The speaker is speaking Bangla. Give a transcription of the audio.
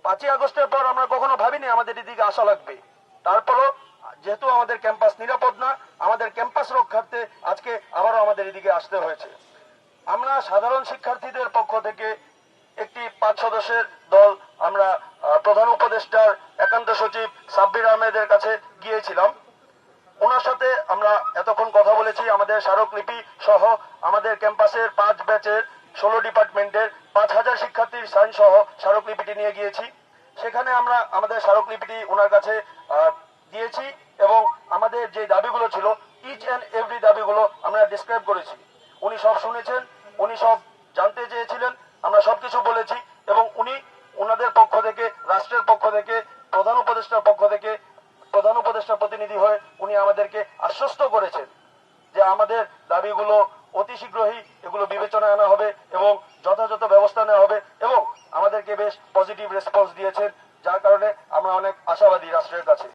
5ই আগস্টের পর আমরা কখনো ভাবিনি আমাদের এদিকে আসা লাগবে। তারপরও যেহেতু আমাদের ক্যাম্পাস নিরাপদ না, আমাদের ক্যাম্পাস রক্ষার্থে আজকে আবারও আমাদের এদিকে আসতে হয়েছে। আমরা সাধারণ শিক্ষার্থীদের পক্ষ থেকে একটি 5 সদস্যের দল আমরা প্রধান উপদেষ্টার একান্ত সচিব সাব্বির আহমেদের কাছে গিয়েছিলাম। ওনার সাথে আমরা এতক্ষণ কথা বলেছি। আমাদের স্মারকলিপি সহ আমাদের ক্যাম্পাসের 5 ব্যাচের 16 ডিপার্টমেন্টের 5000 শিক্ষার্থীর সাইন সহ স্মারকলিপিটি নিয়ে গিয়েছি। সেখানে আমরা আমাদের স্মারকলিপিটি ওনার কাছে দিয়েছি এবং আমাদের যে দাবিগুলো ছিল ইচ অ্যান্ড এভরি দাবিগুলো আমরা ডিসক্রাইব করেছি। উনি সব শুনেছেন, উনি সব জানতে চেয়েছিলেন, আমরা সবকিছু বলেছি এবং উনি ওনাদের পক্ষ থেকে, রাষ্ট্রের পক্ষ থেকে, প্রধান উপদেষ্টার পক্ষ থেকে, প্রধান উপদেষ্টার প্রতিনিধি হয়ে উনি আমাদেরকে আশ্বস্ত করেছেন যে আমাদের দাবিগুলো অতি শীঘ্রই এগুলো বিবেচনায় আনা হবে এবং যথাযথ ব্যবস্থা নেওয়া হবে এবং আমাদেরকে বেশ পজিটিভ রেসপন্স দিয়েছেন, যার কারণে আমরা অনেক আশাবাদী রাষ্ট্রের কাছে।